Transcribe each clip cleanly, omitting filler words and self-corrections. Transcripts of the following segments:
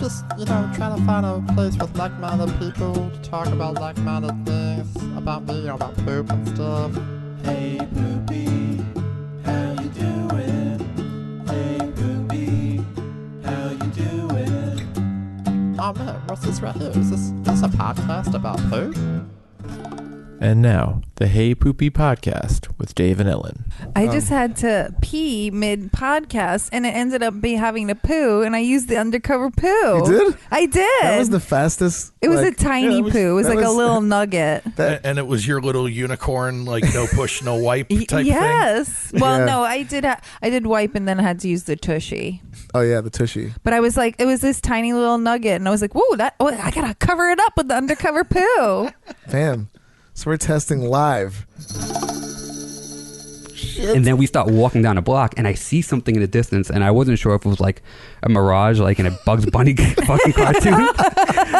just, trying to find a place with like-minded people to talk about like-minded things, about me, about poop and stuff. Hey, Poopy, how you doing? Hey, Poopy, how you doing? Oh man, what's this right here? Is this a podcast about poop? And now, the Hey Poopy podcast with Dave and Ellen. I just had to pee mid-podcast, and it ended up having to poo, and I used the UnderCover Poo. You did? I did. That was the fastest. It was a tiny poo. It was like a little nugget. And it was your little unicorn, like no push, no wipe type thing? Yes. Well, Yeah. no, I did wipe, and then I had to use the tushy. Oh, yeah, the tushy. But I was like, it was this tiny little nugget, and I was like, whoa, I got to cover it up with the UnderCover Poo. Damn. So we're testing live. And then we start walking down a block, and I see something in the distance, and I wasn't sure if it was like a mirage, like in a Bugs Bunny fucking cartoon.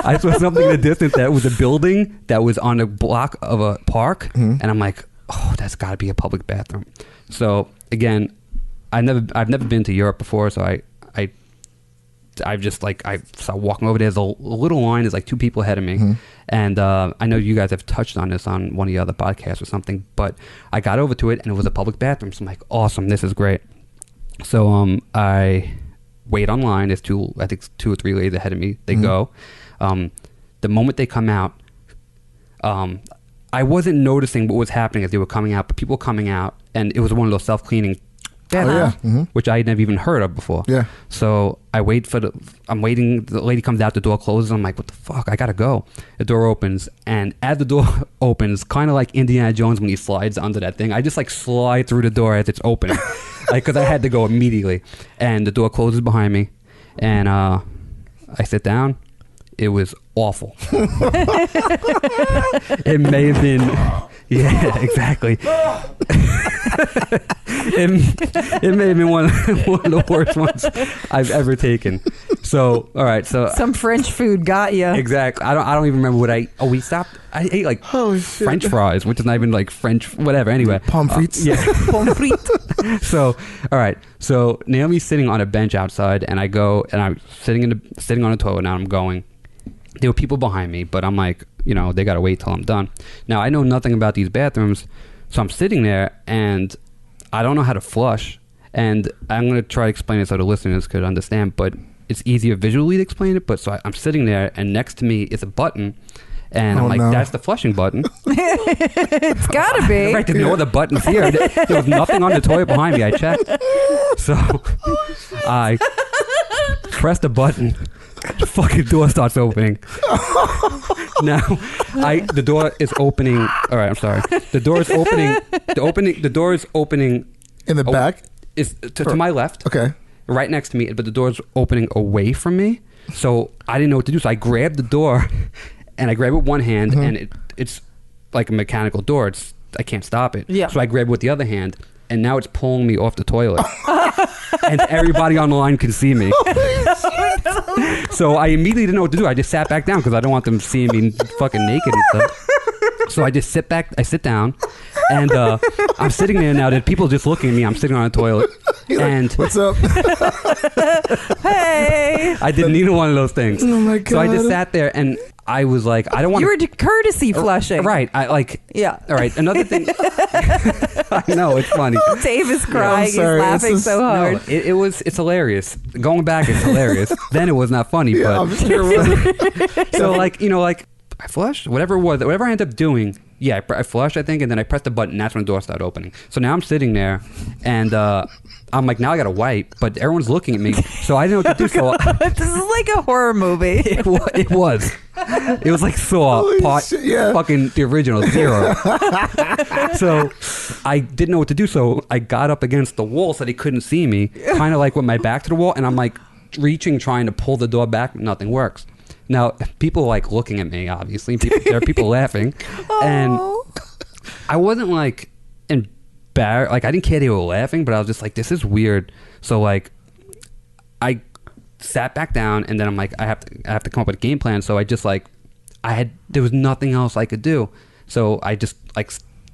I saw something in the distance that was a building that was on a block of a park, and I'm like, oh, that's got to be a public bathroom. So again, I've never been to Europe before, so I saw walking over there. There's a little line. There's like two people ahead of me. And I know you guys have touched on this on one of the other podcasts or something, but I got over to it and it was a public bathroom. So I'm like, awesome, this is great. So I wait online. There's two or three ladies ahead of me. They go. The moment they come out, I wasn't noticing what was happening as they were coming out, but people were coming out, and it was one of those self-cleaning bathrooms, which I had never even heard of before. Yeah. So I'm waiting. The lady comes out, the door closes. I'm like, what the fuck? I gotta go. The door opens, and as the door opens, kind of like Indiana Jones when he slides under that thing, I just like slide through the door as it's open, like because I had to go immediately. And the door closes behind me, and I sit down. It was awful. It may have been. Yeah, exactly. It may have been one of the worst ones I've ever taken. So, all right. So some French food got you. Exactly. I don't even remember what we stopped. I ate like French fries, which is not even like French, whatever. Anyway. Pommes frites. Yeah. Pommes frites. So, all right. So Naomi's sitting on a bench outside, and I go, and I'm sitting on a toilet. Now I'm going. There were people behind me, but I'm like, they got to wait till I'm done. Now, I know nothing about these bathrooms, so I'm sitting there, and I don't know how to flush. And I'm going to try to explain it so the listeners could understand, but it's easier visually to explain it. But so I'm sitting there, and next to me is a button, and I'm like, that's the flushing button. It's got to be. Right, there's no other buttons here. There was nothing on the toilet behind me. I checked. So I pressed the button. The fucking door starts opening. Now, the door is opening. All right, I'm sorry. The door is opening. The door is opening in the back. Is to my left. Okay. Right next to me, but the door is opening away from me. So I didn't know what to do. So I grabbed the door, and I grab it with one hand, and it's like a mechanical door. I can't stop it. Yeah. So I grab it with the other hand, and now it's pulling me off the toilet. And everybody on the line can see me. So I immediately didn't know what to do. I just sat back down because I don't want them seeing me fucking naked and stuff. So I just sit down, and I'm sitting there now. That people just looking at me. I'm sitting on a toilet, and what's up? Hey! I did neither one of those things. Oh my god! So I just sat there, and I was like, I don't want. You were courtesy flushing, right? Yeah. All right. Another thing. I know it's funny. Dave is crying. He's laughing so hard. No, it's hilarious. Going back, it's hilarious. Then it was not funny, Yeah, but I'm sure. so I flushed, whatever it was, whatever I ended up doing. Yeah, I flushed, I think, and then I pressed the button, and that's when the door started opening. So now I'm sitting there, and I'm like, now I got to wipe, but everyone's looking at me, so I didn't know what to do. So this is like a horror movie. It was. It was like Saw, fucking the original, 0. So I didn't know what to do, so I got up against the wall so they couldn't see me, kind of like with my back to the wall, and I'm like reaching, trying to pull the door back, nothing works. Now, people like looking at me, obviously. There are people laughing. And I wasn't like embarrassed. Like, I didn't care they were laughing, but I was just like, this is weird. So, like, I sat back down, and then I'm like, I have to come up with a game plan. So I just like, there was nothing else I could do. So I just like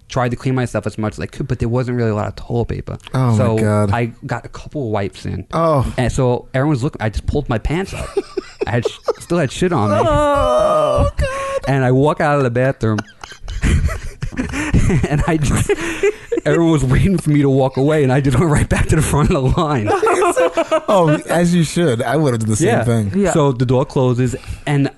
tried to clean myself as much as I could, but there wasn't really a lot of toilet paper. Oh, so my God. I got a couple of wipes in. Oh. And so everyone's looking. I just pulled my pants up. I still had shit on me. Oh, God. And I walk out of the bathroom. And everyone was waiting for me to walk away, and I just went right back to the front of the line. Oh, as you should. I would have done the same thing. Yeah. So the door closes, and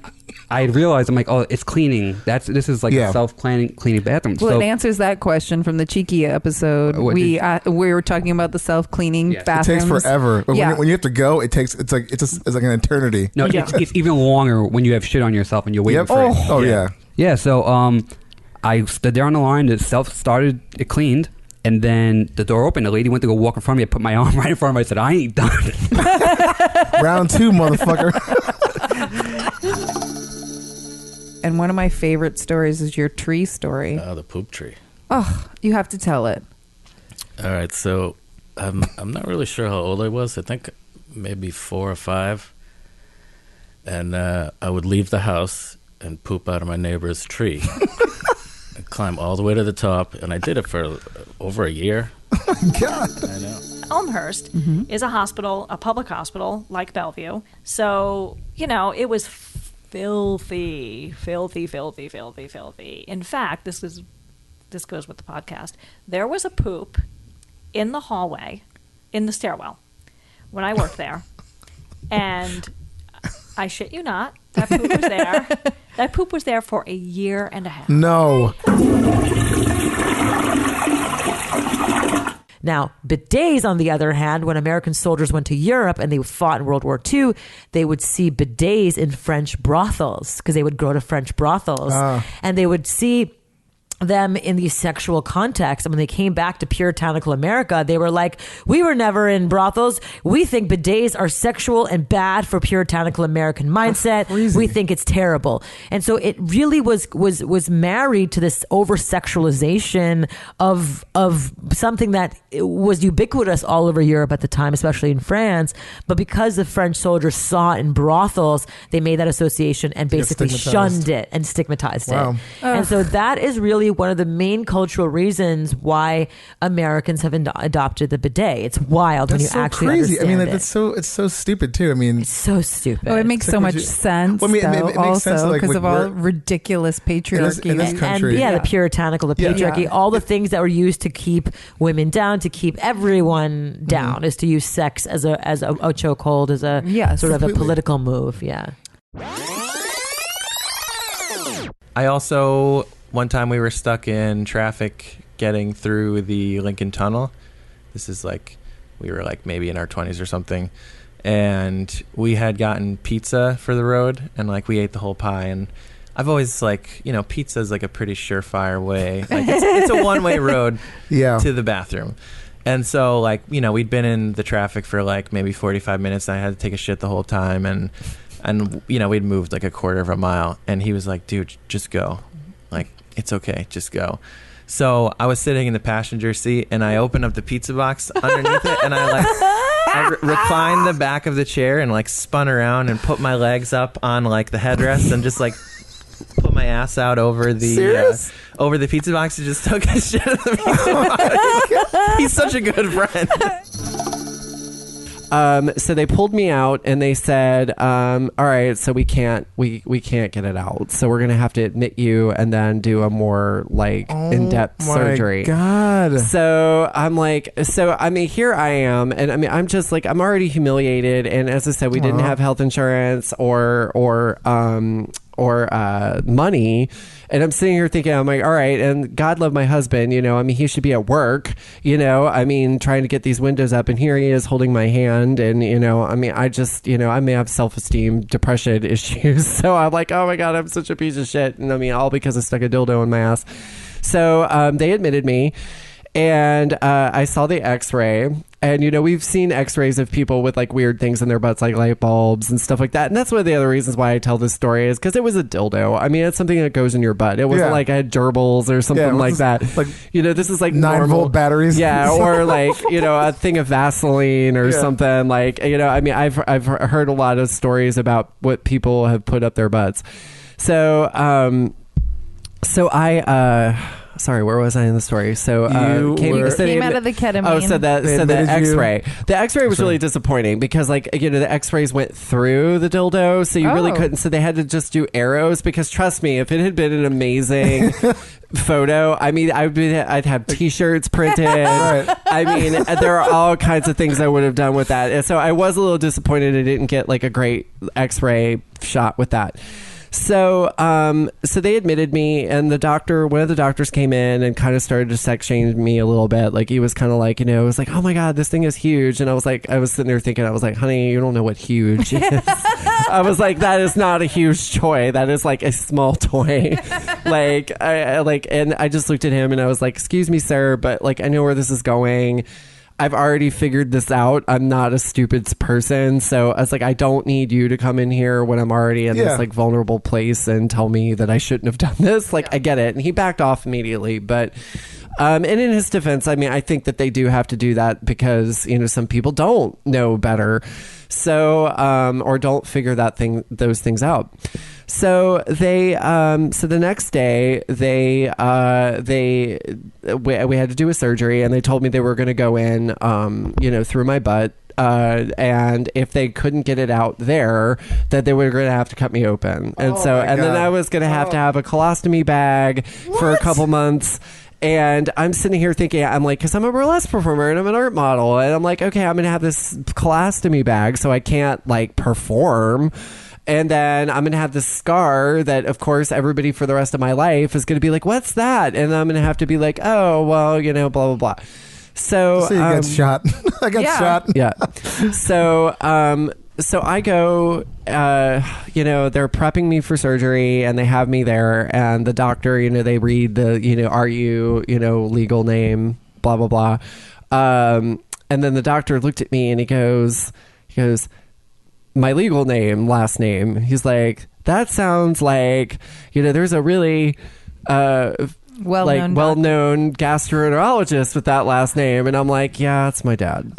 I realized, I'm like, oh, it's cleaning. This is like a self-cleaning bathroom. Well, so it answers that question from the Cheeky episode. We were talking about the self-cleaning bathrooms. It takes forever. But Yeah. when you have to go, it's like an eternity. no, it's even longer when you have shit on yourself and you're waiting for it. Oh yeah. Yeah, so I stood there on the line. It self-started. It cleaned. And then the door opened. The lady went to go walk in front of me. I put my arm right in front of her. I said, I ain't done. Round 2, motherfucker. And one of my favorite stories is your tree story. Oh, the poop tree. Oh, you have to tell it. All right, so I'm not really sure how old I was. I think maybe 4 or 5. And I would leave the house and poop out of my neighbor's tree. And climb all the way to the top. And I did it for over a year. Oh my God. I know. Elmhurst is a hospital, a public hospital like Bellevue. So, it was filthy. In fact, this goes with the podcast. There was a poop in the hallway, in the stairwell, when I worked there. And I shit you not, that poop was there. That poop was there for a year and a half. No. Now, bidets, on the other hand, when American soldiers went to Europe and they fought in World War II, they would see bidets in French brothels because they would go to French brothels and they would see them in these sexual contexts. And when they came back to puritanical America, they were like, we were never in brothels. We think bidets are sexual and bad for puritanical American mindset. We think it's terrible. And so it really was married to this over-sexualization of something that was ubiquitous all over Europe at the time, especially in France. But because the French soldiers saw it in brothels, they made that association and basically shunned it and stigmatized it. And so that is really one of the main cultural reasons why Americans have adopted the bidet. It's wild when you so actually crazy. understand It's so stupid too. it's so stupid. Oh, it makes so much sense. Well, it makes also sense, like, because of all we're- ridiculous patriarchy. in this country. And the puritanical, the patriarchy, all the things that were used to keep women down, to keep everyone down, is to use sex as a chokehold, as a sort of a political move. Yeah. I also, one time we were stuck in traffic getting through the Lincoln Tunnel. This is we were maybe in our 20s or something. And we had gotten pizza for the road, and we ate the whole pie. And I've always pizza is a pretty surefire way. It's a one-way road to the bathroom. And so we'd been in the traffic for maybe 45 minutes, and I had to take a shit the whole time. And we'd moved a quarter of a mile, and he was like, dude, just go. It's okay, just go. So I was sitting in the passenger seat, and I opened up the pizza box underneath it, and I reclined the back of the chair and spun around and put my legs up on the headrest and just put my ass out over the pizza box and just took a shit in the pizza box. He's such a good friend. So they pulled me out and they said, all right, so we can't get it out. So we're going to have to admit you and then do a more in-depth surgery. God. So I'm here I am. And I'm just I'm already humiliated. And as I said, we didn't have health insurance or money. And I'm sitting here thinking, I'm all right, and God love my husband, he should be at work, trying to get these windows up, and here he is holding my hand, and, I just, I may have self-esteem, depression issues, so I'm oh my God, I'm such a piece of shit, and all because I stuck a dildo in my ass. So they admitted me, and I saw the x-ray, and we've seen x-rays of people with weird things in their butts, like light bulbs and stuff like that, and that's one of the other reasons why I tell this story is because it was a dildo. It's something that goes in your butt. It wasn't I had gerbils or something like that. This is 9-volt batteries. Yeah, or a thing of Vaseline or something I've heard a lot of stories about what people have put up their butts. So sorry, where was I in the story? So You came out of the ketamine. Oh, so the X-ray. The X-ray was really disappointing because, like, you know, the X-rays went through the dildo, so you really couldn't. So they had to just do arrows because, trust me, if it had been an amazing photo, I mean, I'd have T-shirts printed. Right. I mean, there are all kinds of things I would have done with that. And so I was a little disappointed I didn't get like a great X-ray shot with that. So so they admitted me, and one of the doctors came in and kind of started to sex shame me a little bit. Like, he was kind of like, you know, it was like, oh my God, this thing is huge. And I was sitting there thinking, I was like, honey, you don't know what huge is. I was like, that is not a huge toy. That is like a small toy. And I just looked at him and I was like, excuse me, sir, but like, I know where this is going. I've already figured this out. I'm not a stupid person. So I was like, I don't need you to come in here when I'm already in this like vulnerable place and tell me that I shouldn't have done this. Like, I get it. And he backed off immediately. But, and in his defense, I mean, I think that they do have to do that because, you know, some people don't know better. So, or don't figure those things out. So so the next day we had to do a surgery, and they told me they were going to go in, you know, through my butt. And if they couldn't get it out there, that they were going to have to cut me open. And then I was going to have a colostomy bag for a couple months. And I'm sitting here thinking, I'm like, because I'm a burlesque performer and I'm an art model, and I'm like, okay, I'm going to have this colostomy bag so I can't like perform. And then I'm going to have this scar that, of course, everybody for the rest of my life is going to be like, what's that? And I'm going to have to be like, oh, well, you know, blah, blah, blah. So you got shot. I got shot. Yeah. So I go, you know, they're prepping me for surgery, and they have me there, and the doctor, you know, they read the, you know, are you, you know, legal name, blah, blah, blah. And then the doctor looked at me and he goes, my legal name, last name. He's like, that sounds like, you know, there's a really well-known gastroenterologist with that last name. And I'm like, yeah, it's my dad.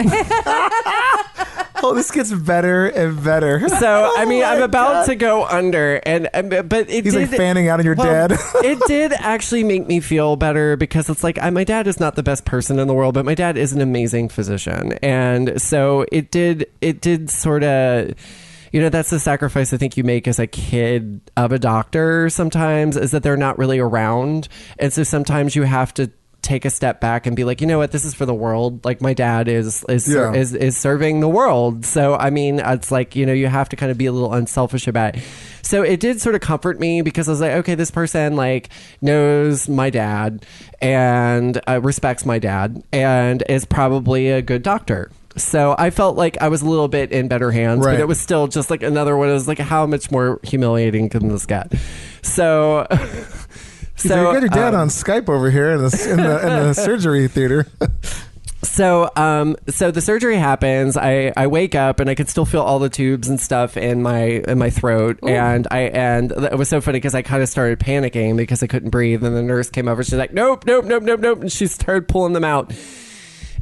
Oh, this gets better and better. So, I mean, I'm about to go under, but he's like fanning out on your dad. It did actually make me feel better because it's like, my dad is not the best person in the world, but my dad is an amazing physician. And so it did sort of, you know, that's the sacrifice I think you make as a kid of a doctor sometimes, is that they're not really around. And so sometimes you have to take a step back and be like, you know what, this is for the world. Like, my dad is serving the world. So, I mean, it's like, you know, you have to kind of be a little unselfish about it. So it did sort of comfort me because I was like, okay, this person like knows my dad and respects my dad and is probably a good doctor. So I felt like I was a little bit in better hands, but it was still just like another one. It was like, how much more humiliating can this get? So... So you got your dad on Skype over here in the surgery theater. So the surgery happens. I wake up and I could still feel all the tubes and stuff in my throat. Ooh. And it was so funny because I kind of started panicking because I couldn't breathe. And the nurse came over. She's like, nope. And she started pulling them out.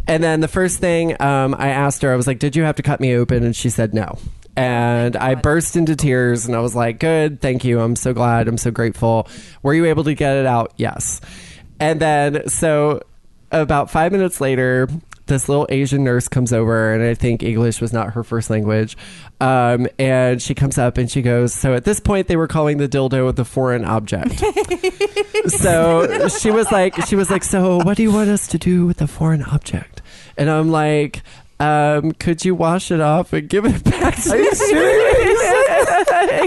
And then the first thing I asked her, I was like, did you have to cut me open? And she said no. And I burst into tears and I was like, good, thank you. I'm so glad. I'm so grateful. Were you able to get it out? Yes. And then, so about 5 minutes later, this little Asian nurse comes over, and I think English was not her first language. And she comes up and she goes, so at this point they were calling the dildo the foreign object. So she was like, so what do you want us to do with the foreign object? And I'm like, could you wash it off and give it back to me? Are you serious?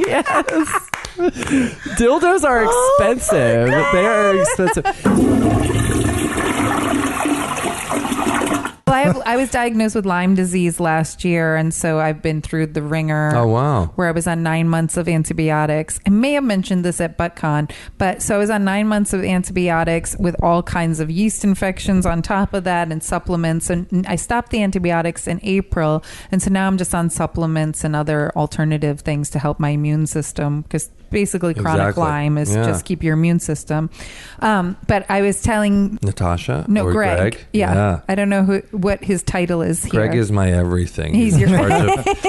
Yes. Dildos are expensive. They are expensive. Well, I was diagnosed with Lyme disease last year, and so I've been through the ringer. Oh, wow. Where I was on 9 months of antibiotics. I may have mentioned this at ButtCon, but so I was on 9 months of antibiotics with all kinds of yeast infections on top of that and supplements. And I stopped the antibiotics in April, and so now I'm just on supplements and other alternative things to help my immune system because basically chronic Lyme is just keep your immune system. But I was telling Natasha. No, or Greg. Yeah. I don't know what his title is here. Greg is my everything. He's your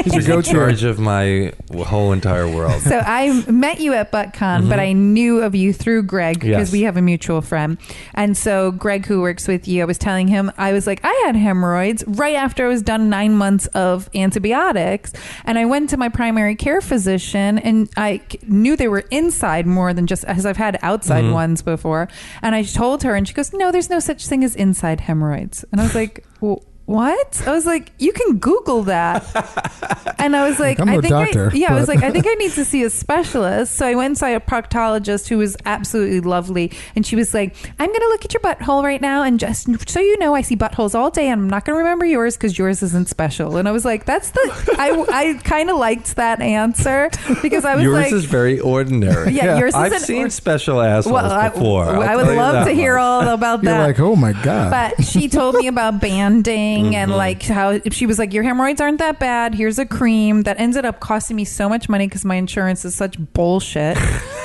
he's in charge of my whole entire world. So I met you at ButtCon, but I knew of you through Greg because we have a mutual friend. And so Greg, who works with you, I was telling him, I was like, I had hemorrhoids right after I was done 9 months of antibiotics. And I went to my primary care physician and I knew they were inside more than just, as I've had outside ones before. And I told her and she goes, no, there's no such thing as inside hemorrhoids. And I was like, well, what? I was like, you can Google that. And I was like, I'm no doctor. I was like, I think I need to see a specialist. So I went and saw a proctologist who was absolutely lovely. And she was like, I'm going to look at your butthole right now. And just so you know, I see buttholes all day. And I'm not going to remember yours because yours isn't special. And I was like, I kind of liked that answer because I was yours like. Yours is very ordinary. Yeah, yours I've seen special assholes before. I would love to hear all about that. You're like, oh my God. But she told me about banding. And like how she was like, your hemorrhoids aren't that bad. Here's a cream that ended up costing me so much money because my insurance is such bullshit.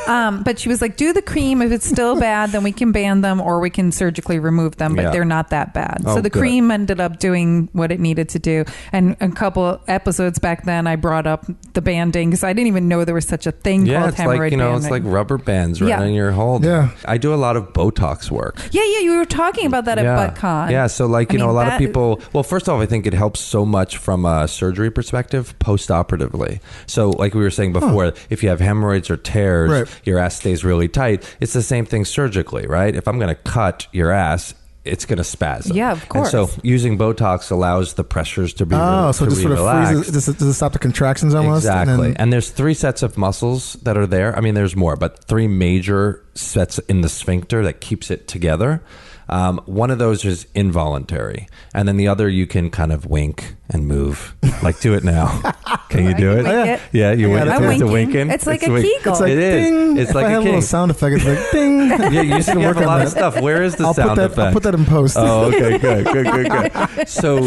But she was like, do the cream. If it's still bad, then we can ban them or we can surgically remove them. But they're not that bad. So the cream ended up doing what it needed to do. And a couple episodes back then, I brought up the banding because I didn't even know there was such a thing called hemorrhoid banding. It's like rubber bands right on your hole. Yeah. I do a lot of Botox work. Yeah, you were talking about that at ButtCon. Yeah, so like, a lot of people, well, first off, I think it helps so much from a surgery perspective post-operatively. So like we were saying before, if you have hemorrhoids or tears, your ass stays really tight. It's the same thing surgically, right? If I'm going to cut your ass, it's going to spasm. Yeah, of course. And so using Botox allows the pressures to be so it just sort of freezes. Does it stop the contractions almost? Exactly. And there's 3 sets of muscles that are there. I mean, there's more, but 3 major sets in the sphincter that keeps it together. One of those is involuntary, and then the other you can kind of wink and move. Like, do it now. Can you do it? Yeah, you wink. I'm winking. It's like a Kegel. It's like ding. It's if like I have a little sound effect. It's like ding. Yeah, you used to work a lot of stuff. Where is the sound effect? I'll put that in post. Oh, okay, good. So,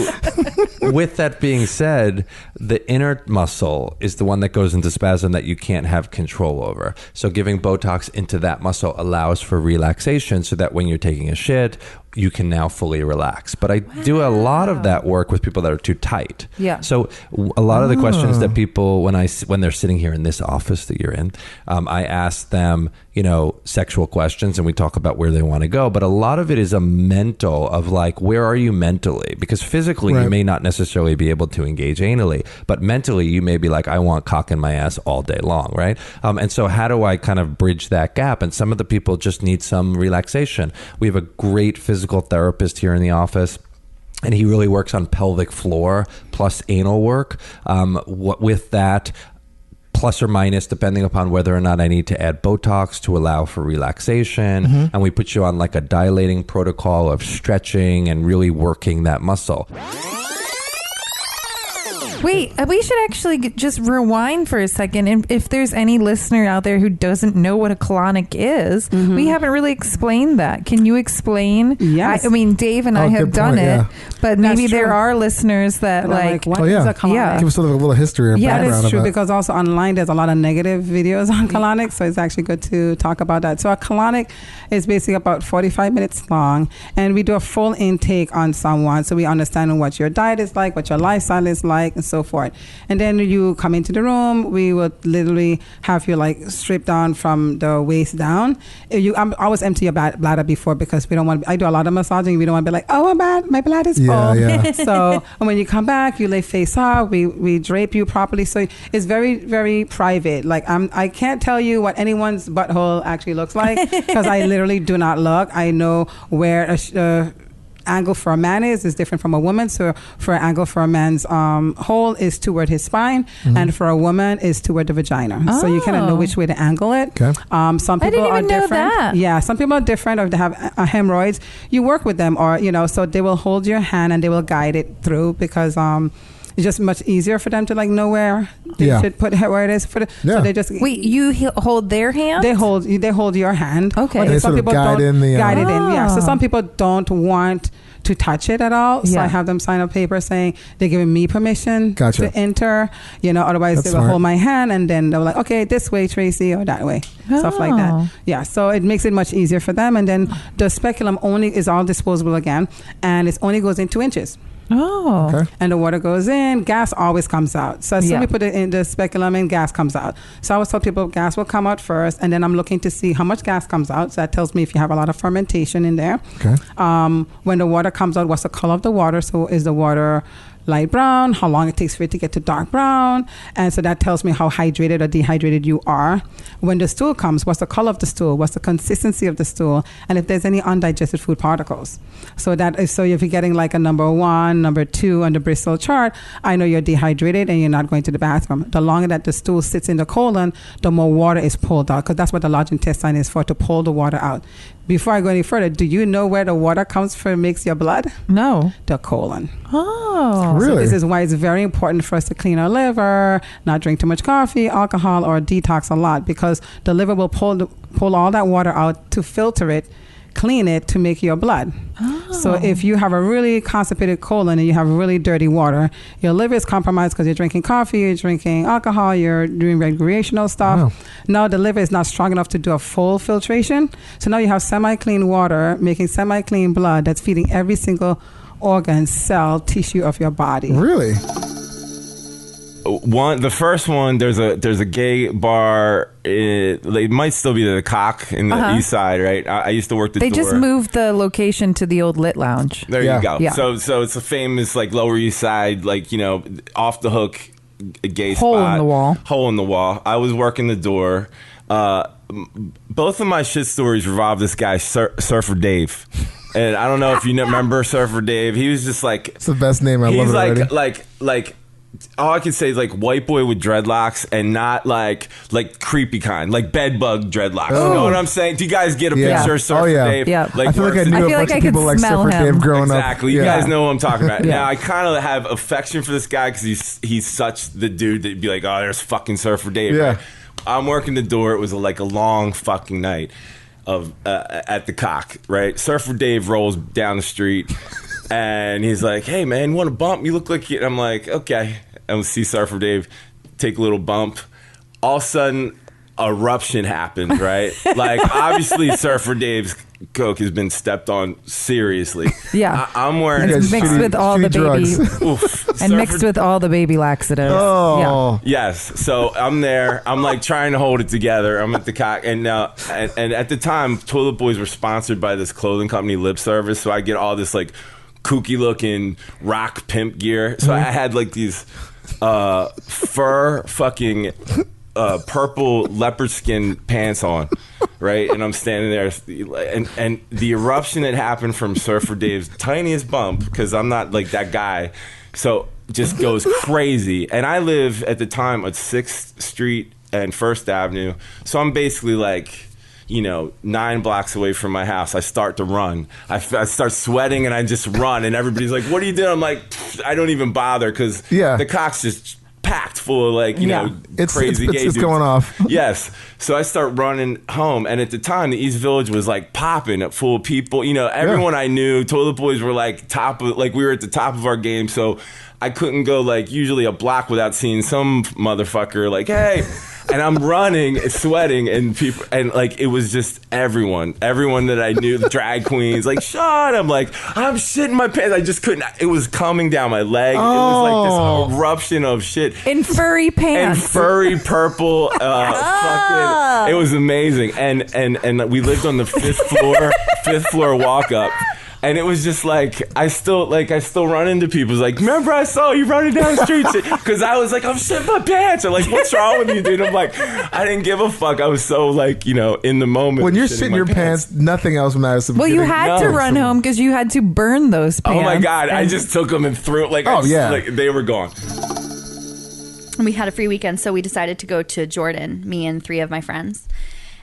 with that being said, the inner muscle is the one that goes into spasm that you can't have control over. So, giving Botox into that muscle allows for relaxation, so that when you're taking a shit, you can now fully relax. But I do a lot of that work with people that are too tight. Yeah. So a lot of the questions that people, when they're sitting here in this office that you're in, I ask them, sexual questions and we talk about where they want to go. But a lot of it is a mental of like, where are you mentally? Because physically you may not necessarily be able to engage anally, but mentally you may be like, I want cock in my ass all day long, right? And so how do I kind of bridge that gap? And some of the people just need some relaxation. We have a great physical therapist here in the office, and he really works on pelvic floor plus anal work. With that, plus or minus, depending upon whether or not I need to add Botox to allow for relaxation. And we put you on like a dilating protocol of stretching and really working that muscle. Wait, we should actually just rewind for a second. And if there's any listener out there who doesn't know what a colonic is, we haven't really explained that. Can you explain? Yes. I mean, Dave and I have done it, but maybe there are listeners that like what is a colonic? Yeah. Give us sort of a little history or background. That is true, about because also online there's a lot of negative videos on colonic, so it's actually good to talk about that. So a colonic is basically about 45 minutes long, and we do a full intake on someone, so we understand what your diet is like, what your lifestyle is like, and so forth. And then you come into the room, we would literally have you like stripped down from the waist down. I always empty your bladder before, because we don't want, I do a lot of massaging, we don't want to be like, oh my bladder is full. Yeah. So when you come back, you lay face up, we drape you properly, so it's very, very private. Like I can't tell you what anyone's butthole actually looks like, because I literally do not look. I know where a angle for a man is different from a woman. So for an angle for a man's hole is toward his spine, and for a woman is toward the vagina. So you kind of know which way to angle it. Okay. Some people are different. Yeah, some people are different. Or they have hemorrhoids. You work with them, or so they will hold your hand and they will guide it through, because it's just much easier for them to like know where they should put where it is. So they just wait. You hold their hand. They hold your hand. Okay. And they some sort of people guide don't in the guide it in. Yeah. So some people don't want to touch it at all. So Yeah. I have them sign a paper saying they're giving me permission Gotcha. to enter. Otherwise That's they will smart. hold my hand and then they'll like, okay, this way, Tracy, or that way, stuff like that. Oh. Yeah. So it makes it much easier for them. And then the speculum only is all disposable again, and it only goes in 2 inches. Oh. Okay. And the water goes in, gas always comes out. So as soon as we put it in the speculum and gas comes out. So I always tell people gas will come out first, and then I'm looking to see how much gas comes out. So that tells me if you have a lot of fermentation in there. Okay. When the water comes out, what's the color of the water? So is the water light brown? How long it takes for it to get to dark brown? And so that tells me how hydrated or dehydrated you are. When the stool comes, what's the color of the stool? What's the consistency of the stool? And if there's any undigested food particles. So if you're getting like a number 1, number 2 on the Bristol chart, I know you're dehydrated and you're not going to the bathroom. The longer that the stool sits in the colon, the more water is pulled out, because that's what the large intestine is for, to pull the water out. Before I go any further, do you know where the water comes from, makes your blood? No. The colon. Oh. Really? So this is why it's very important for us to clean our liver, not drink too much coffee, alcohol, or detox a lot, because the liver will pull all that water out to filter it, clean it to make your blood. So if you have a really constipated colon and you have really dirty water, your liver is compromised because you're drinking coffee, you're drinking alcohol, you're doing recreational stuff. Wow. Now the liver is not strong enough to do a full filtration. So now you have semi-clean water making semi-clean blood that's feeding every single organ, cell, tissue of your body. Really? The first one, there's a gay bar. It might still be the Cock in the east side, right? I used to work the door. They just moved the location to the old Lit Lounge. There you go. Yeah. So it's a famous like Lower East Side, like off the hook gay Hole spot. in the wall. Hole in the wall. I was working the door. Both of my shit stories revolve this guy Surfer Dave. And I don't know if you remember Surfer Dave. He was just like, it's the best name. I love it already. like all I can say is like white boy with dreadlocks, and not like creepy kind, like bed bug dreadlocks. Oh. You know what I'm saying? Do you guys get a picture of Surfer Dave? Yeah. I feel like I knew a bunch of people like Surfer Dave growing up. Exactly. You guys know what I'm talking about. Now I kind of have affection for this guy because he's such the dude that'd be like, oh, there's fucking Surfer Dave. Yeah. Right? I'm working the door. It was like a long fucking night of at the Cock, right? Surfer Dave rolls down the street and he's like, hey man, you want a bump? You look like you. And I'm like, okay. And we see Surfer Dave take a little bump. All of a sudden, eruption happens, right? Like obviously Surfer Dave's coke has been stepped on seriously. Yeah. I'm wearing it's mixed with all the baby and mixed with all the baby laxatives. Oh. Yeah. Yes. So I'm there. I'm like trying to hold it together. I'm at the Cock, and at the time, Toilet Boys were sponsored by this clothing company, Lip Service. So I get all this like kooky looking rock pimp gear. So I had like these fur fucking purple leopard skin pants on, right? And I'm standing there, and the eruption that happened from Surfer Dave's tiniest bump, because I'm not like that guy, so just goes crazy. And I live at the time at 6th Street and 1st Avenue, so I'm basically like 9 blocks away from my house. I start to run. I start sweating and I just run, and everybody's like, what are you doing? I'm like, I don't even bother, because the Cock's just packed full of like crazy gay dudes. It's going off. Yes. So I start running home, and at the time the East Village was like popping at full of people. Everyone I knew, Toilet Boys were like we were at the top of our game. So I couldn't go like usually a block without seeing some motherfucker like, hey. And I'm running, sweating, and people, and like it was just everyone that I knew, the drag queens, like, Sean. I'm like, I'm shitting my pants. I just couldn't. It was coming down my leg. It was like this eruption of shit in furry pants, and furry purple. Fucking, it was amazing. And we lived on the 5th floor walk up. And it was just like I still run into people. It's like, remember I saw you running down the street? Because I was like, I'm shitting my pants. Or like, what's wrong with you, dude? I'm like, I didn't give a fuck. I was so like, in the moment. When you're shitting your pants, nothing else matters. Well, you had to run home because you had to burn those pants. Oh my God. I just took them and threw it. Like, like they were gone. We had a free weekend, so we decided to go to Jordan, me and 3 of my friends.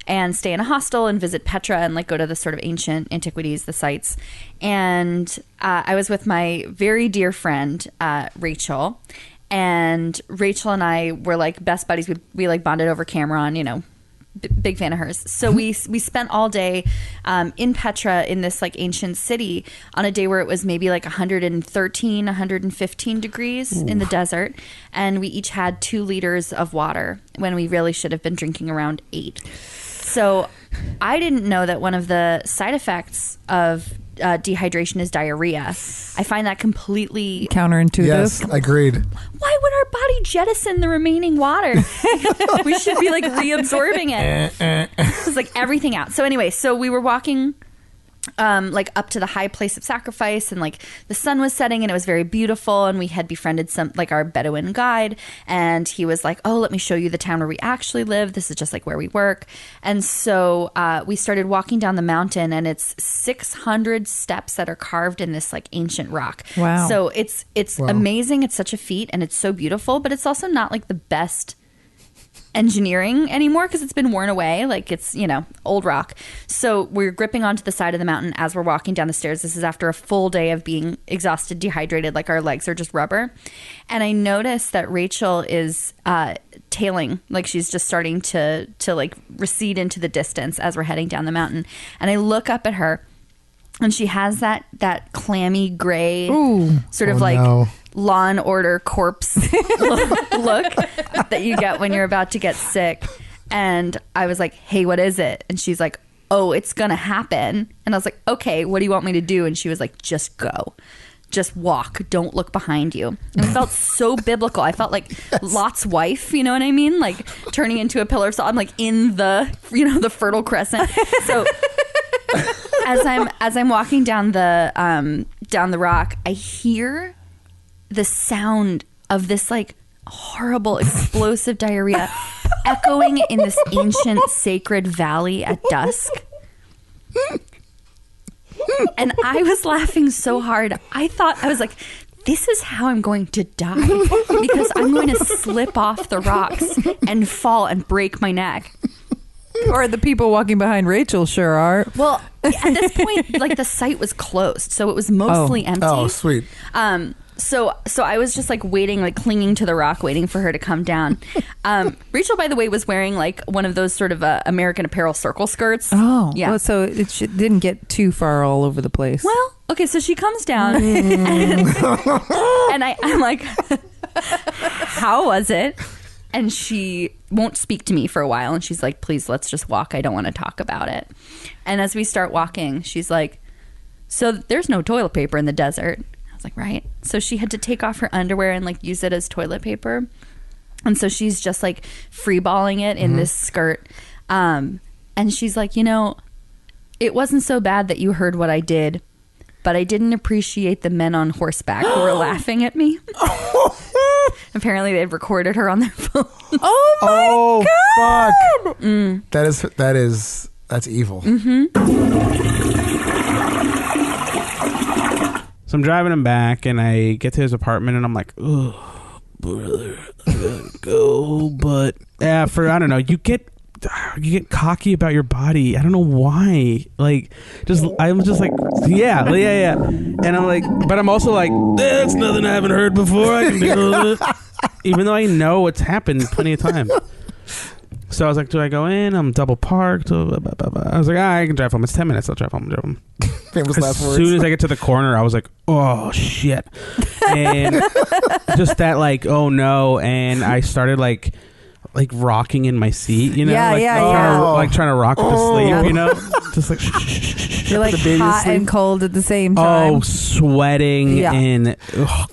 and stay in a hostel and visit Petra and like go to the sort of ancient antiquities, the sites. And I was with my very dear friend, Rachel. And Rachel and I were like best buddies. We like bonded over Cameron, you know, big fan of hers. So we spent all day in Petra in this like ancient city on a day where it was maybe like 113, 115 degrees in the desert. And we each had 2 liters of water when we really should have been drinking around 8. So I didn't know that one of the side effects of dehydration is diarrhea. I find that completely counterintuitive. Yes, agreed. Why would our body jettison the remaining water? We should be like reabsorbing it. It's like everything out. So anyway, so we were walking like up to the high place of sacrifice, and like the sun was setting and it was very beautiful, and we had befriended some like our Bedouin guide, and he was like, oh, let me show you the town where we actually live. This is just like where we work. And so we started walking down the mountain, and it's 600 steps that are carved in this like ancient rock. Wow. So it's amazing. It's such a feat, and it's so beautiful, but it's also not like the best engineering anymore because it's been worn away. Like it's, you know, old rock. So we're gripping onto the side of the mountain as we're walking down the stairs. This is after a full day of being exhausted, dehydrated, like our legs are just rubber. And I noticed that Rachel is tailing, like she's just starting to like recede into the distance as we're heading down the mountain. And I look up at her, and she has that clammy gray sort of Law and Order corpse look that you get when you're about to get sick. And I was like, hey, what is it? And she's like, oh, it's gonna happen. And I was like, okay, what do you want me to do? And she was like, just go. Just walk. Don't look behind you. And it felt so biblical. I felt like Lot's wife, you know what I mean? Like turning into a pillar of salt. I'm like in the, you know, the Fertile Crescent. So as I'm walking down the rock, I hear the sound of this like horrible explosive diarrhea echoing in this ancient sacred valley at dusk. And I was laughing so hard. I was like, this is how I'm going to die, because I'm going to slip off the rocks and fall and break my neck. Or the people walking behind Rachel sure are. Well, at this point, like the site was closed, so it was mostly empty. Oh, sweet. So I was just like waiting, like clinging to the rock, waiting for her to come down. Rachel, by the way, was wearing like one of those sort of American Apparel circle skirts. Oh, yeah. Well, so it didn't get too far all over the place. Well, okay, so she comes down, and I'm like, how was it? And she won't speak to me for a while, and she's like, please, let's just walk. I don't want to talk about it. And as we start walking, she's like, so there's no toilet paper in the desert. I was like, right. So she had to take off her underwear and like use it as toilet paper. And so she's just like freeballing it in this skirt. And she's like, you know, it wasn't so bad that you heard what I did, but I didn't appreciate the men on horseback who were laughing at me. Apparently they'd recorded her on their phone. Oh my God. Fuck. That's evil. So I'm driving him back, and I get to his apartment, and I'm like, oh, brother, I gotta go. But I don't know, you get cocky about your body. I don't know why. Like, I'm just like, yeah. And I'm like, but I'm also like, that's nothing I haven't heard before. I can do it. Even though I know what's happened plenty of times. So I was like, do I go in? I'm double parked. I was like, I can drive home. It's 10 minutes. I'll drive home. Famous last words. As soon as I get to the corner, I was like, oh, shit. And just that, like, oh, no. And I started, like rocking in my seat, you know? Like trying to rock to sleep, you know? Just like, you're like hot and cold at the same time. Oh, sweating and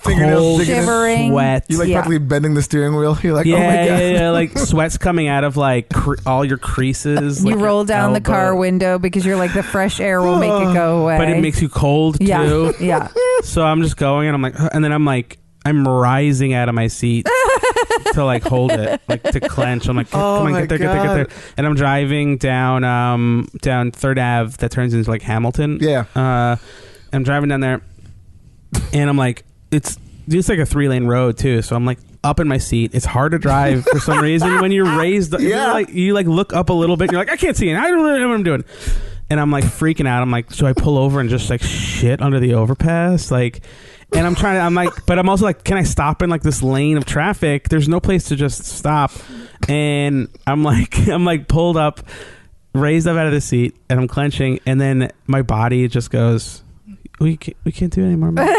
cold, shivering. Sweat. You're like practically bending the steering wheel. You're like, oh my God. Yeah, like sweat's coming out of like all your creases. You like roll down the car window because you're like, the fresh air will make it go away. But it makes you cold too. Yeah. So I'm just going, and I'm like, and then I'm rising out of my seat to like hold it, like to clench. I'm like, come on, get there. And I'm driving down 3rd Ave that turns into like Hamilton. Yeah. I'm driving down there, and I'm like, it's like a 3-lane road too. So I'm like up in my seat. It's hard to drive for some reason when you're raised. Yeah. You look up a little bit. And you're like, I can't see it. I don't know what I'm doing. And I'm like freaking out. I'm like, should I pull over and just like shit under the overpass? Like, and I'm like, but I'm also like, can I stop in like this lane of traffic? There's no place to just stop. And I'm like pulled up, raised up out of the seat, and I'm clenching. And then my body just goes, we can't do it anymore, man.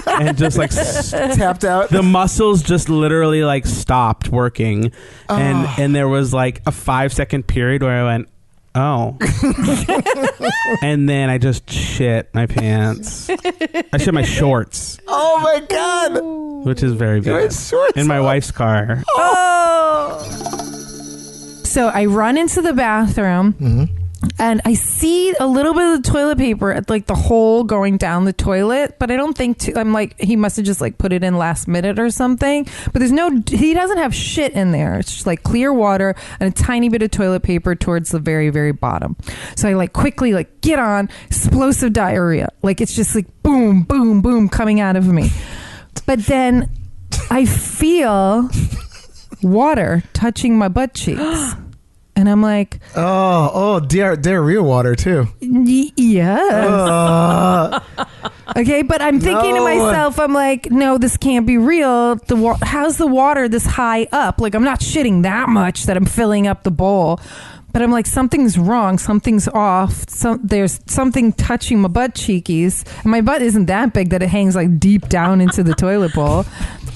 And just like tapped out. The muscles just literally like stopped working. And there was like a 5-second period where I went, oh. And then I just shit my pants. I shit my shorts. Oh my God. Which is very bad. In my wife's car. So I run into the bathroom and I see a little bit of the toilet paper at like the hole going down the toilet, but I don't think I'm like, he must have just like put it in last minute or something, but he doesn't have shit in there. It's just like clear water and a tiny bit of toilet paper towards the very, very bottom. So I like quickly like get on explosive diarrhea. Like it's just like boom, boom, boom coming out of me. But then I feel water touching my butt cheeks. And I'm like, diarrhea water too. Yes. Okay, but I'm thinking to myself, I'm like, no, this can't be real. How's the water this high up? Like, I'm not shitting that much that I'm filling up the bowl. But I'm like, something's wrong. Something's off. There's something touching my butt cheekies. And my butt isn't that big that it hangs like deep down into the toilet bowl.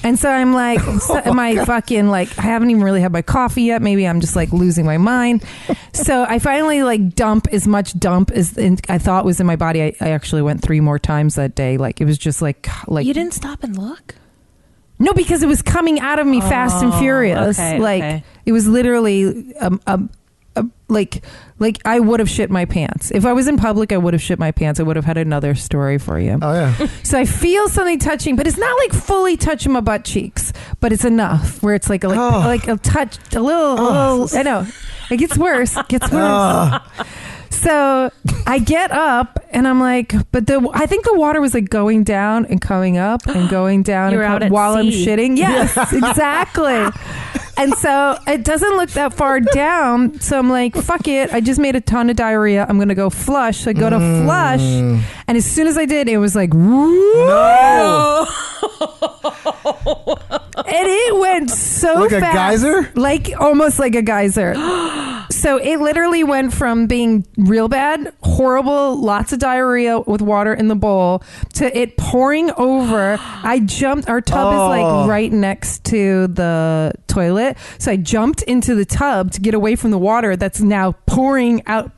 And so I'm like, fucking like, I haven't even really had my coffee yet. Maybe I'm just like losing my mind. So I finally like dump as much as I thought was in my body. I actually went 3 more times that day. Like it was just like you didn't stop and look? No, because it was coming out of me fast and furious. Okay. It was literally like I would have shit my pants. If I was in public, I would have shit my pants. I would have had another story for you. Oh yeah. So I feel something touching, but it's not like fully touching my butt cheeks, but it's enough where it's like a touch, a little. I know. It gets worse. So I get up and I'm like, but I think the water was like going down and coming up and going down while I'm shitting. Yes, exactly. And so it doesn't look that far down. So I'm like, fuck it. I just made a ton of diarrhea. I'm going to go flush. So I go to flush. And as soon as I did, it was like, no. And it went so like fast. Like a geyser? Like almost like a geyser. So it literally went from being real bad, horrible, lots of diarrhea with water in the bowl, to it pouring over. I jumped. Our tub is like right next to the toilet. So I jumped into the tub to get away from the water that's now pouring out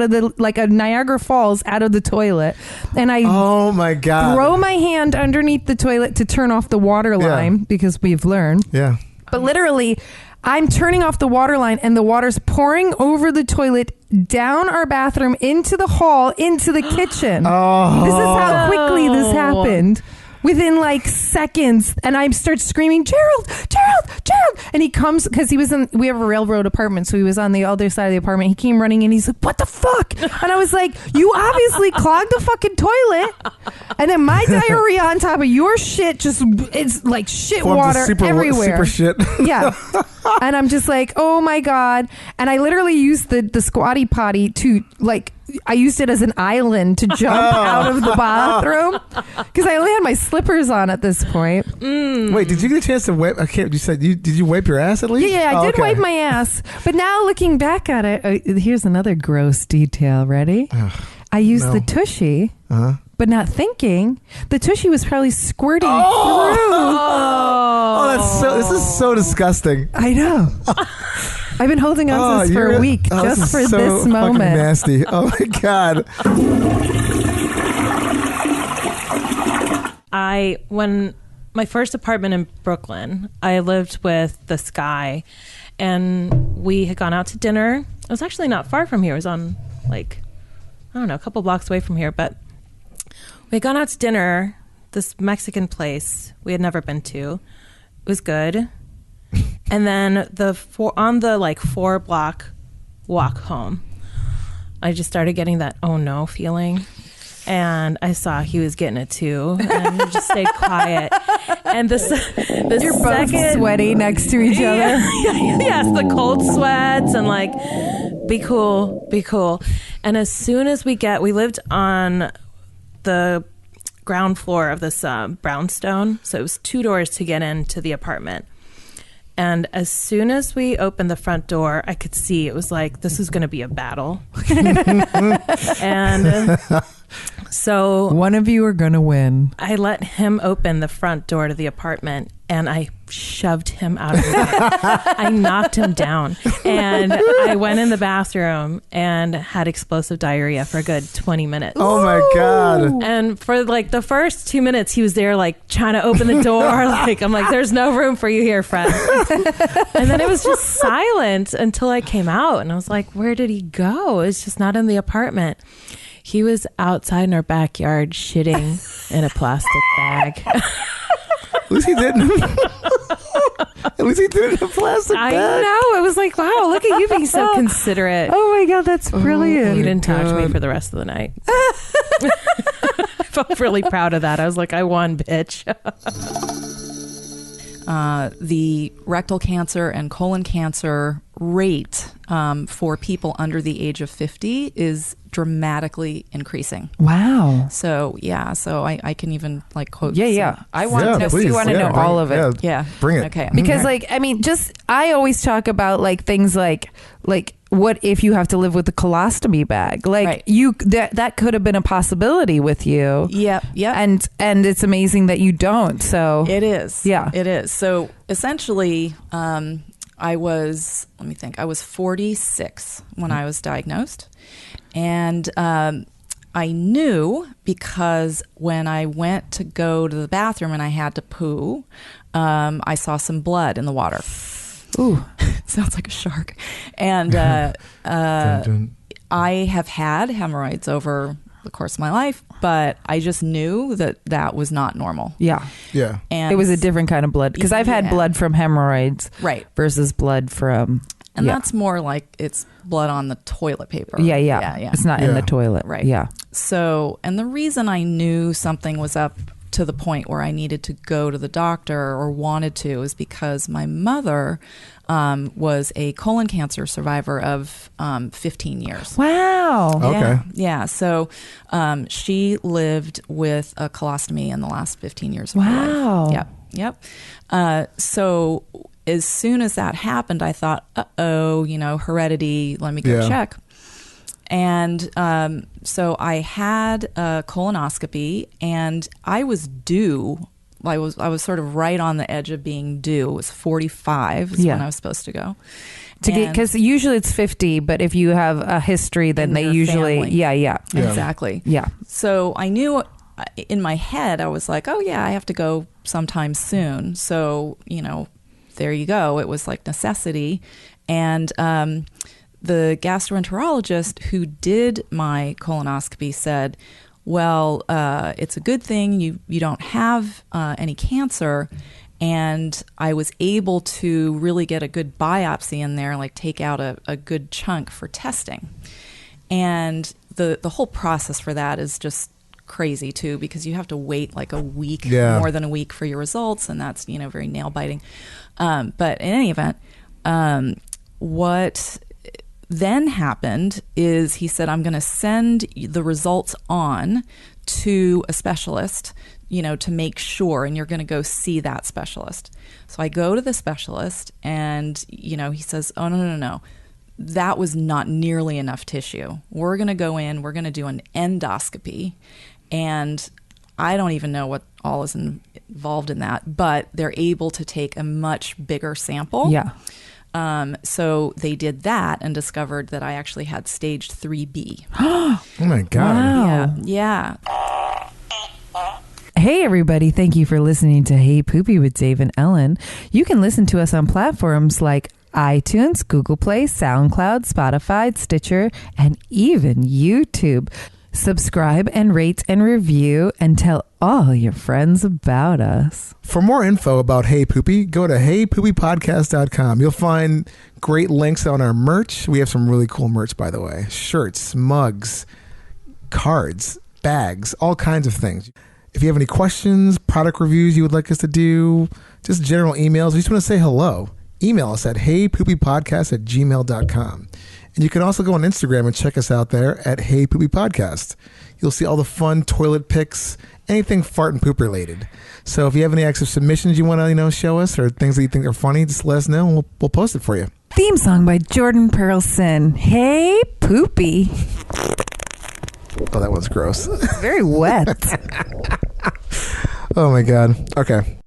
of the, like a Niagara Falls out of the toilet. And I oh my God, throw my hand underneath the toilet to turn off the water line because we've learned. Yeah. But literally, I'm turning off the water line and the water's pouring over the toilet, down our bathroom, into the hall, into the kitchen. This is how quickly this happened. Within like seconds, and I start screaming, Gerald! And he comes, because we have a railroad apartment, so he was on the other side of the apartment. He came running and he's like, what the fuck? And I was like, you obviously clogged the fucking toilet, and then my diarrhea on top of your shit, it's like shit water everywhere. Super shit. Yeah. And I'm just like, oh my God. And I literally used the squatty potty to like, I used it as an island to jump out of the bathroom because I only had my slippers on at this point. Wait, did you get a chance to wipe? You said did you wipe your ass at least? Yeah, I did wipe my ass. But now looking back at it, here's another gross detail. Ready? I used the tushy, but not thinking the tushy was probably squirting through. Oh, this is so disgusting. I know. I've been holding on to this for a week just for this moment. Nasty. Oh my God. When my first apartment in Brooklyn, I lived with this guy, and we had gone out to dinner. It was actually not far from here. It was on like, I don't know, a couple blocks away from here, but we had gone out to dinner, this Mexican place we had never been to. It was good. And then on the like 4-block walk home, I just started getting that oh no feeling. And I saw he was getting it too, and he just stayed quiet. And the You're both second, sweaty next to each other. Yes, the cold sweats and like, be cool. And as soon as we lived on the ground floor of this brownstone, so it was 2 doors to get into the apartment. And as soon as we opened the front door, I could see it was like, this is going to be a battle. And so one of you are going to win. I let him open the front door to the apartment and I shoved him out of the way. I knocked him down and I went in the bathroom and had explosive diarrhea for a good 20 minutes. Oh my God. And for like the first 2 minutes, he was there like trying to open the door. Like, I'm like, there's no room for you here, friend. And then it was just silent until I came out and I was like, where did he go? It's just not in the apartment. He was outside in our backyard shitting in a plastic bag. At least he didn't. At least he did it in a plastic bag. I know. It was like, wow, look at you being so considerate. Oh my God, that's brilliant. You didn't touch me for the rest of the night. I felt really proud of that. I was like, I won, bitch. The rectal cancer and colon cancer rate for people under the age of 50 is dramatically increasing. Wow. So yeah, so I can even like quote. I want to know. We want to know all of it. Yeah, bring it. Okay. Because like, I mean, I always talk about like things like what if you have to live with a colostomy bag? Like that could have been a possibility with you. Yep. And it's amazing that you don't. So it is. Yeah. It is. So essentially, I was 46 when I was diagnosed. And I knew because when I went to go to the bathroom and I had to poo, I saw some blood in the water. Ooh, sounds like a shark. And I have had hemorrhoids over the course of my life, but I just knew that was not normal. Yeah. Yeah. And it was a different kind of blood because I've had blood from hemorrhoids versus blood from... And that's more like it's blood on the toilet paper. Yeah. It's not in the toilet. Right. Yeah. So, and the reason I knew something was up to the point where I needed to go to the doctor or wanted to is because my mother was a colon cancer survivor of 15 years. Wow. Okay. Yeah. So she lived with a colostomy in the last 15 years of her life. Yep. So as soon as that happened, I thought, heredity, let me go check. And so I had a colonoscopy and I was due. I was sort of right on the edge of being due. It was 45 is when I was supposed to go. Because usually it's 50, but if you have a history, then they usually, family. Exactly. Yeah. So I knew in my head, I was like, oh yeah, I have to go sometime soon. So, there you go. It was like necessity. And the gastroenterologist who did my colonoscopy said, well, it's a good thing you don't have any cancer. And I was able to really get a good biopsy in there, like take out a good chunk for testing. And the whole process for that is just crazy too, because you have to wait like a week, more than a week for your results. And that's, very nail biting. But in any event, what then happened is he said, I'm going to send the results on to a specialist, to make sure, and you're going to go see that specialist. So I go to the specialist and, he says, oh, no. That was not nearly enough tissue. We're going to go in, we're going to do an endoscopy. And I don't even know what all is involved in that, but they're able to take a much bigger sample. Yeah. So they did that and discovered that I actually had stage 3B. Oh my God. Wow. Yeah. Hey everybody, thank you for listening to Hey Poopy with Dave and Ellen. You can listen to us on platforms like iTunes, Google Play, SoundCloud, Spotify, Stitcher, and even YouTube. Subscribe and rate and review and tell all your friends about us. For more info about Hey Poopy, go to heypoopypodcast.com. You'll find great links on our merch. We have some really cool merch, by the way. Shirts, mugs, cards, bags, all kinds of things. If you have any questions, product reviews you would like us to do, just general emails, we just want to say hello. Email us at heypoopypodcast@gmail.com. And you can also go on Instagram and check us out there at heypoopypodcast. You'll see all the fun toilet pics, anything fart and poop related. So if you have any extra submissions you want to, show us, or things that you think are funny, just let us know and we'll post it for you. Theme song by Jordan Perlson. Hey, Poopy. Oh, that one's gross. Very wet. Oh my God. Okay.